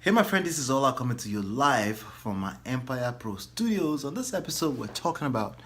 Hey my friend, this is Ola coming to you live from my Empire Pro studios. On this episode, we're talking about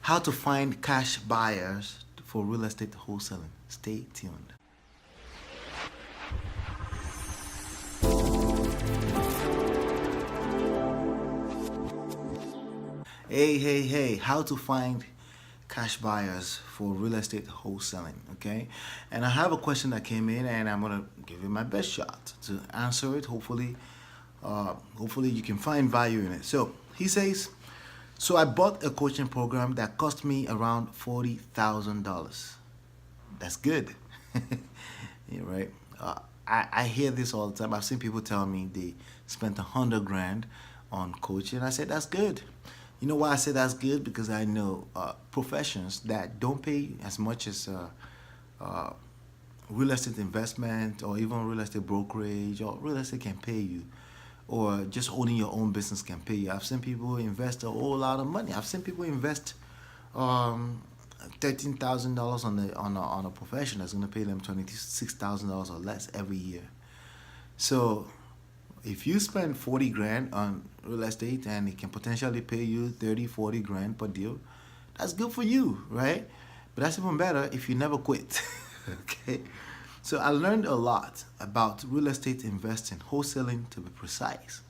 how to find cash buyers for real estate wholesaling. Stay tuned. Hey, how to find cash buyers for real estate wholesaling, okay? And I have a question that came in and I'm gonna give it my best shot to answer it. Hopefully you can find value in it. So he says, so I bought a coaching program that cost me around $40,000. That's good. Yeah, right? I hear this all the time. I've seen people tell me they spent 100 grand on coaching. I said, that's good. You know why I say that's good? Because I know professions that don't pay as much as real estate investment or even real estate brokerage or real estate can pay you, or just owning your own business can pay you. I've seen people invest a whole lot of money. I've seen people invest um, $13,000 on a profession that's going to pay them $26,000 or less every year. So if you spend 40 grand on real estate and it can potentially pay you 30, 40 grand per deal, that's good for you, right? But that's even better if you never quit. Okay. So I learned a lot about real estate investing, wholesaling to be precise.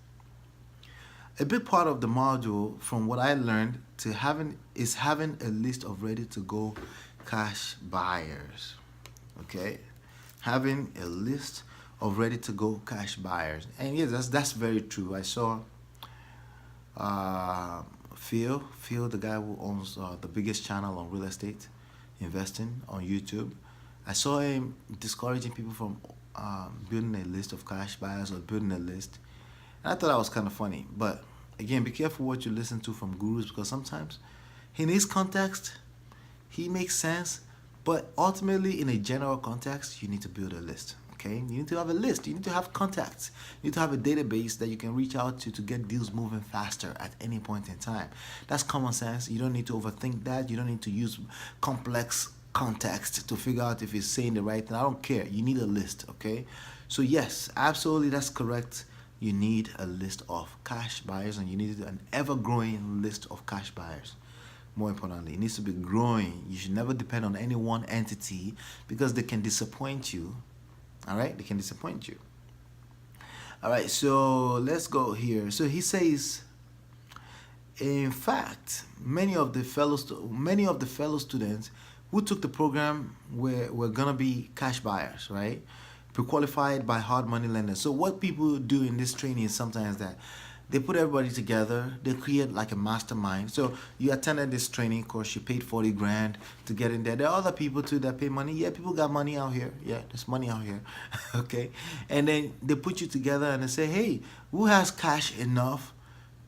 A big part of the module, from what I learned, to having a list of ready to go cash buyers. Okay, having a list of ready to go cash buyers, and yes, that's very true. I saw Phil, the guy who owns the biggest channel on real estate investing on YouTube. I saw him discouraging people from building a list of cash buyers or building a list. And I thought that was kind of funny. But again, be careful what you listen to from gurus, because sometimes in his context, he makes sense. But ultimately, in a general context, you need to build a list. Okay, you need to have a list. You need to have contacts. You need to have a database that you can reach out to get deals moving faster at any point in time. That's common sense. You don't need to overthink that. You don't need to use complex context to figure out if he's saying the right thing. I don't care. You need a list, okay? So yes, absolutely, that's correct. You need a list of cash buyers, and you need an ever-growing list of cash buyers. More importantly, it needs to be growing. You should never depend on any one entity, because they can disappoint you. All right, they can disappoint you. All right, so let's go here. So he says, in fact, many of the fellow students who took the program were gonna be cash buyers, right? Pre-qualified by hard money lenders. So what people do in this training is sometimes that they put everybody together, they create like a mastermind. So you attended this training course, you paid 40 grand to get in there. There are other people too that pay money. Yeah, people got money out here. Yeah, there's money out here. Okay. And then they put you together and they say, hey, who has cash enough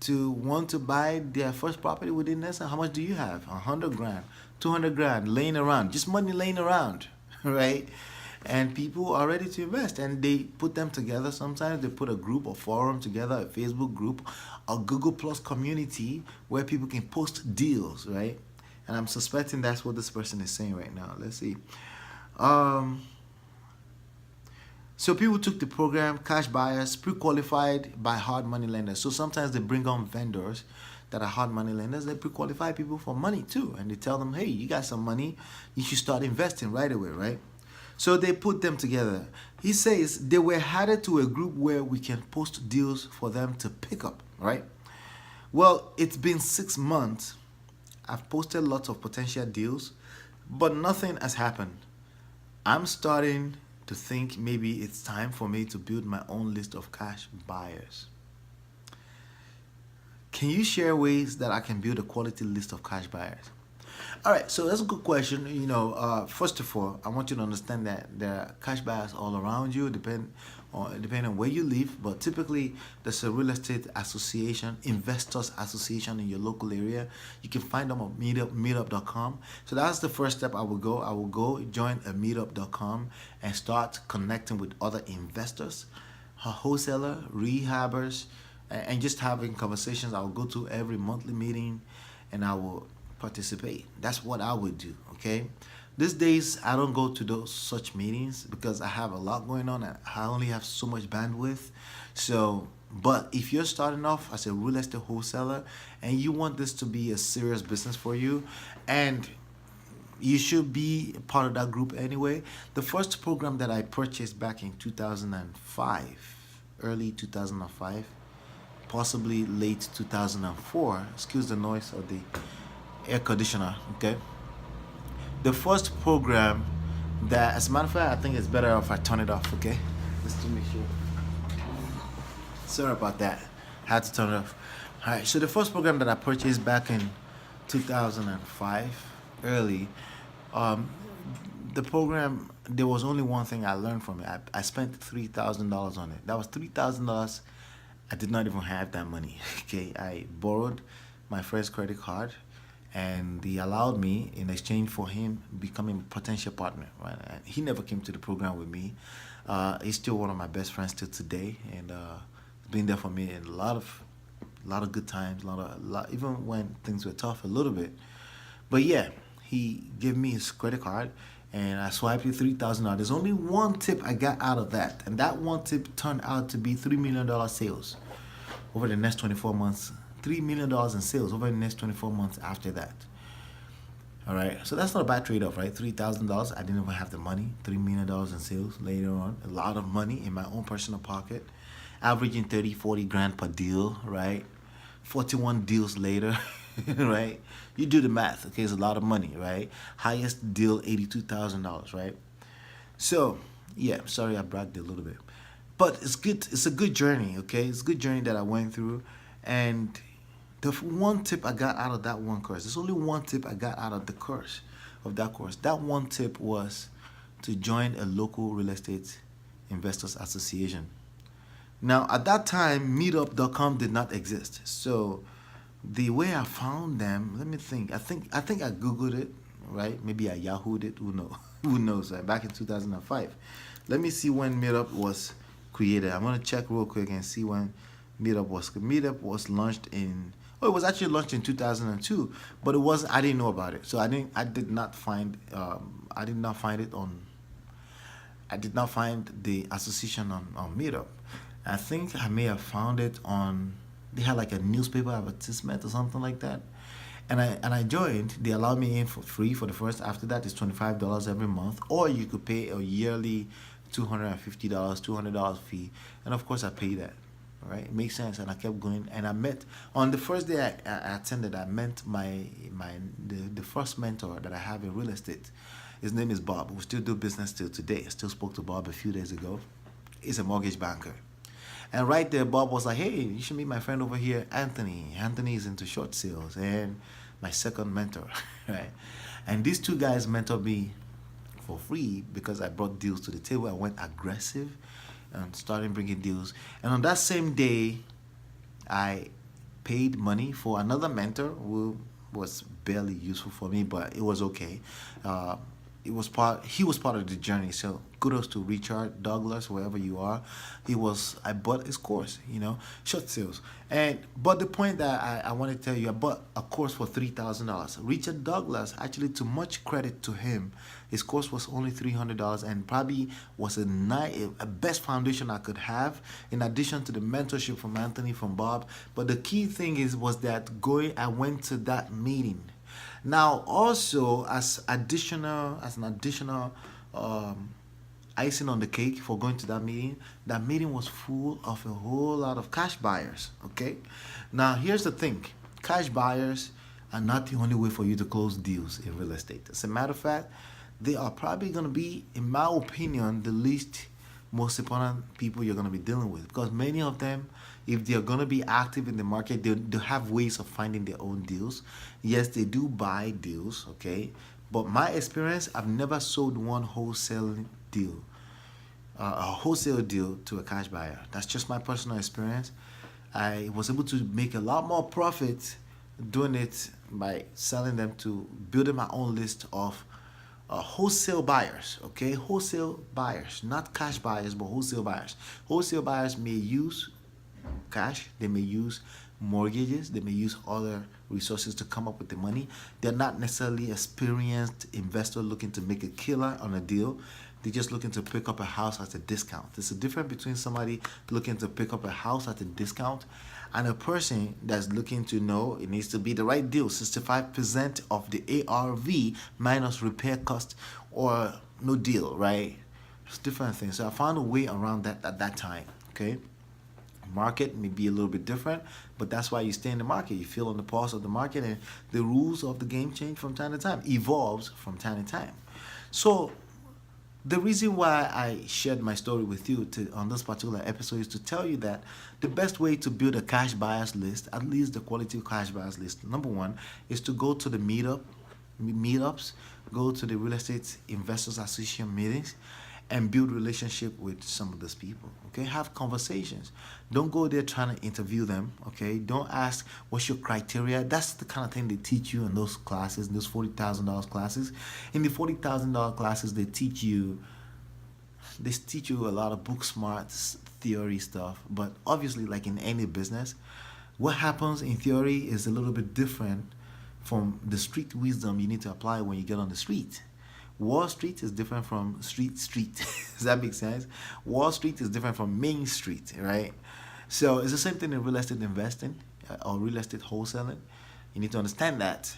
to want to buy their first property within this? How much do you have? 100 grand, 200 grand laying around, just money laying around, right? And people are ready to invest, and they put them together. Sometimes they put a group or forum together, a Facebook group, a Google Plus community where people can post deals, right? And I'm suspecting that's what this person is saying right now. Let's see. So people took the program, cash buyers, pre-qualified by hard money lenders. So sometimes they bring on vendors that are hard money lenders. They pre-qualify people for money too. And they tell them, hey, you got some money, you should start investing right away, right? So they put them together. He says they were added to a group where we can post deals for them to pick up, right? Well, it's been 6 months. I've posted lots of potential deals, but nothing has happened. I'm starting to think maybe it's time for me to build my own list of cash buyers. Can you share ways that I can build a quality list of cash buyers? All right, so that's a good question. You know, first of all, I want you to understand that there are cash buyers all around you, depending on where you live. But typically, there's a real estate association, investors association in your local area. You can find them on meetup.com. So that's the first step I will go. I will go join a meetup.com and start connecting with other investors, wholesaler, rehabbers, and just having conversations. I will go to every monthly meeting, and I will participate. That's what I would do, okay? These days I don't go to those such meetings because I have a lot going on and I only have so much bandwidth. So, but if you're starting off as a real estate wholesaler and you want this to be a serious business for you, and you should be part of that group anyway. The first program that I purchased back in 2005, early 2005, possibly late 2004, excuse the noise of the air conditioner, okay? The first program that, as a matter of fact, I think it's better if I turn it off, okay? Just to make sure. Sorry about that. I had to turn it off. All right, so the first program that I purchased back in 2005, early, um, the program, there was only one thing I learned from it. I spent $3,000 on it. That was $3,000. I did not even have that money. Okay, I borrowed my first credit card, and they allowed me in exchange for him becoming a potential partner. Right, and he never came to the program with me. He's still one of my best friends till today, and he's been there for me in a lot of good times, even when things were tough a little bit. But yeah, he gave me his credit card, and I swiped it $3,000. There's only one tip I got out of that, and that one tip turned out to be $3 million sales over the next 24 months. $3 million in sales over the next 24 months after that. All right, so that's not a bad trade-off, right? $3,000. I didn't even have the money. $3 million in sales later on. A lot of money in my own personal pocket, averaging 30, 40 grand per deal, right? 41 deals later, right? You do the math, okay? It's a lot of money, right? Highest deal, $82,000, right? So, yeah, sorry I bragged a little bit. But it's good. It's a good journey, okay? It's a good journey that I went through. And the one tip I got out of that one course, there's only one tip I got out of the course, of that course. That one tip was to join a local real estate investors association. Now, at that time, meetup.com did not exist. So the way I found them, let me think. I think I Googled it, right? Maybe I Yahooed it. Who knows? Who knows? Right? Back in 2005. Let me see when Meetup was created. I'm gonna check real quick and see when Meetup was. Meetup was launched in. Oh, it was actually launched in 2002, but it was. I didn't know about it, so I didn't. I did not find. I did not find it on. I did not find the association on Meetup. I think I may have found it on. They had like a newspaper advertisement or something like that, and I joined. They allowed me in for free for the first. After that, it's $25 every month, or you could pay a yearly $250, $200 fee, and of course I paid that. All right, it makes sense, and I kept going, and I met on the first day I attended. I met the first mentor that I have in real estate. His name is Bob. We still do business till today. I still spoke to Bob a few days ago. He's a mortgage banker. And right there, Bob was like, hey, you should meet my friend over here, Anthony. Anthony is into short sales, and my second mentor, right? And these two guys mentored me for free because I brought deals to the table. I went aggressive and started bringing deals. And on that same day, I paid money for another mentor who was barely useful for me, but it was okay. He was part of the journey. So kudos to Richard Douglas, wherever you are. I bought his course, short sales. But the point that I want to tell you, I bought a course for $3,000. Richard Douglas, actually, to much credit to him, his course was only $300 and probably was a best foundation I could have, in addition to the mentorship from Anthony, from Bob. But the key thing was that I went to that meeting. Now, also as an additional icing on the cake for going to that meeting was full of a whole lot of cash buyers. Okay, now here's the thing: cash buyers are not the only way for you to close deals in real estate. As a matter of fact, they are probably going to be, in my opinion, the least most important people you're going to be dealing with, because many of them, if they're going to be active in the market, they have ways of finding their own deals. Yes, they do buy deals, okay, but my experience, I've never sold one wholesale deal to a cash buyer. That's just my personal experience. I was able to make a lot more profit doing it by selling them to building my own list of wholesale buyers, okay? Wholesale buyers, not cash buyers, but wholesale buyers. Wholesale buyers may use cash. They may use mortgages. They may use other resources to come up with the money. They're not necessarily experienced investor looking to make a killer on a deal. They're just looking to pick up a house at a discount. There's a difference between somebody looking to pick up a house at a discount and a person that's looking to know it needs to be the right deal, 65% of the ARV minus repair cost or no deal, right? It's different things. So I found a way around that at that time, okay? Market may be a little bit different, but that's why you stay in the market. You feel on the pulse of the market, and the rules of the game change from time to time, evolves from time to time. So the reason why I shared my story with you on this particular episode is to tell you that the best way to build a cash buyers list, at least the quality cash buyers list, number one, is to go to the meetups, go to the Real Estate Investors Association meetings, and build relationship with some of those people. Okay, have conversations. Don't go there trying to interview them. Okay, don't ask what's your criteria. That's the kind of thing they teach you in those classes, in those $40,000 classes. In the $40,000 classes, they teach you a lot of book smart theory stuff. But obviously, like in any business, what happens in theory is a little bit different from the street wisdom you need to apply when you get on the street. Wall Street is different from street. Does that make sense? Wall Street is different from Main Street, right? So it's the same thing in real estate investing or real estate wholesaling. You need to understand that.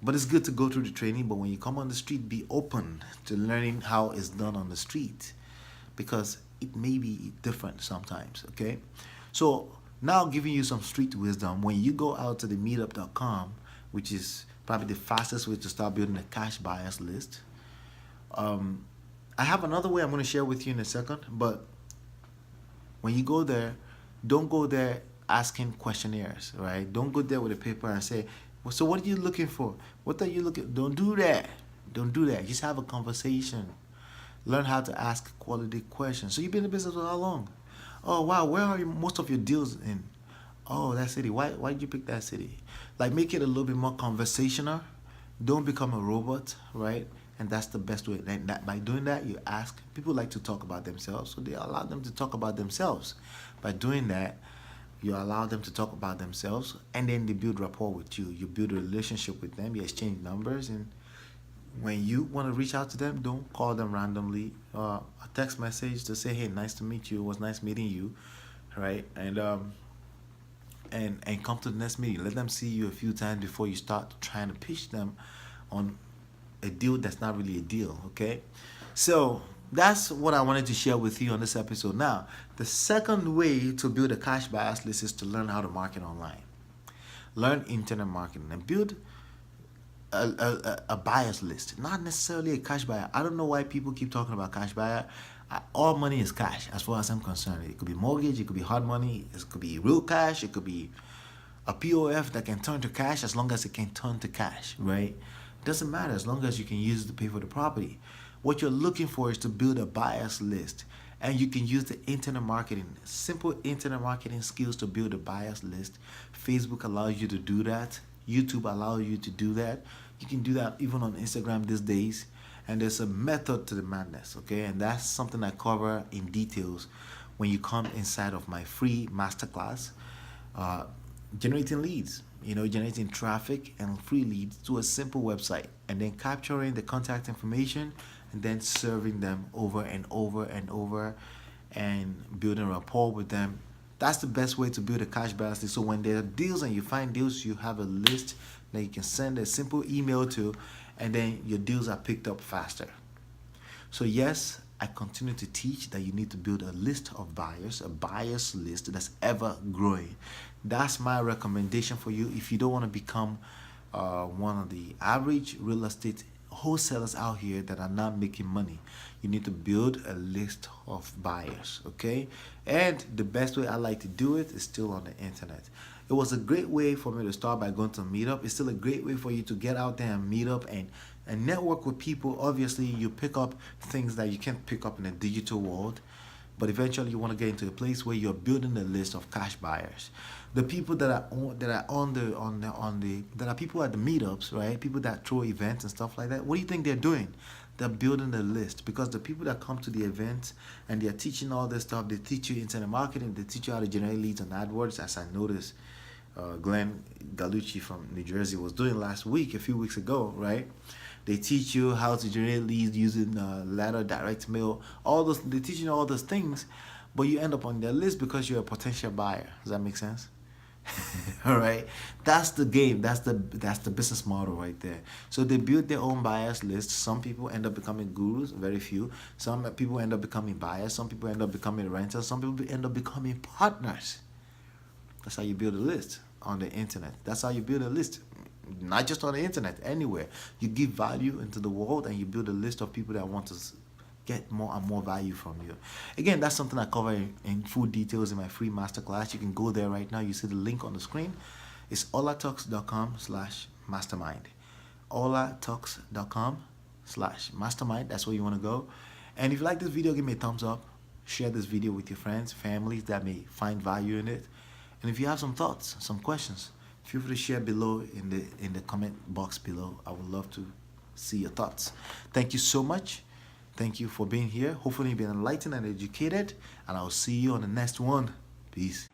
But it's good to go through the training, but when you come on the street, be open to learning how it's done on the street, because it may be different sometimes, okay? So now giving you some street wisdom, when you go out to the meetup.com, which is probably the fastest way to start building a cash buyers list. I have another way I'm going to share with you in a second, but when you go there, don't go there asking questionnaires, right? Don't go there with a paper and say, well, so what are you looking for? What are you looking? Don't do that. Don't do that. Just have a conversation. Learn how to ask quality questions. So you've been in business for how long? Oh, wow, where are most of your deals in? Oh, that city. Why did you pick that city? Like, make it a little bit more conversational. Don't become a robot, right? And that's the best way. And by doing that, you ask. People like to talk about themselves, so they allow them to talk about themselves. By doing that, you allow them to talk about themselves, and then they build rapport with you. You build a relationship with them. You exchange numbers, and when you want to reach out to them, don't call them randomly. A text message to say, "Hey, nice to meet you. It was nice meeting you," right? And come to the next meeting. Let them see you a few times before you start trying to pitch them on a deal that's not really a deal, okay? So that's what I wanted to share with you on this episode. Now, the second way to build a cash buyers list is to learn how to market online. Learn internet marketing and build a buyers list, not necessarily a cash buyer. I don't know why people keep talking about cash buyer. All money is cash as far as I'm concerned. It could be mortgage, it could be hard money, it could be real cash, it could be a POF that can turn to cash as long as it can turn to cash, right? It doesn't matter as long as you can use it to pay for the property. What you're looking for is to build a buyers list, and you can use the internet marketing, simple internet marketing skills to build a buyers list. Facebook allows you to do that. YouTube allows you to do that. You can do that even on Instagram these days. And there's a method to the madness, okay? And that's something I cover in details when you come inside of my free masterclass, generating leads, generating traffic and free leads to a simple website, and then capturing the contact information and then serving them over and over and over and building rapport with them. That's the best way to build a cash balance list. So when there are deals and you find deals, you have a list that you can send a simple email to, and then your deals are picked up faster. So yes, I continue to teach that you need to build a list of buyers, a buyers list that's ever growing. That's my recommendation for you if you don't want to become one of the average real estate wholesalers out here that are not making money. You need to build a list of buyers, okay? And the best way I like to do it is still on the internet. It was a great way for me to start by going to a meetup. It's still a great way for you to get out there and meet up and network with people. Obviously, you pick up things that you can't pick up in a digital world, but eventually you want to get into a place where you're building a list of cash buyers. The people that are people at the meetups, right? People that throw events and stuff like that. What do you think they're doing? They're building the list, because the people that come to the event and they're teaching all this stuff, they teach you internet marketing, they teach you how to generate leads on AdWords, as I noticed Glenn Galucci from New Jersey was doing last week, a few weeks ago, right? They teach you how to generate leads using letter, direct mail, all those. They teach you all those things, but you end up on their list because you're a potential buyer. Does that make sense? All right, that's the game. That's the business model right there. So they build their own buyers list. Some people end up becoming gurus, very few. Some people end up becoming buyers. Some people end up becoming renters. Some people end up becoming partners. That's how you build a list on the internet. That's how you build a list, not just on the internet, anywhere. You give value into the world and you build a list of people that want to get more and more value from you. Again, that's something I cover in full details in my free masterclass. You can go there right now. You see the link on the screen. It's olatalks.com/mastermind. olatalks.com/mastermind. That's where you want to go. And if you like this video, give me a thumbs up. Share this video with your friends, families that may find value in it. And if you have some thoughts, some questions, feel free to share below in the comment box below. I would love to see your thoughts. Thank you so much. Thank you for being here. Hopefully you've been enlightened and educated. And I'll see you on the next one. Peace.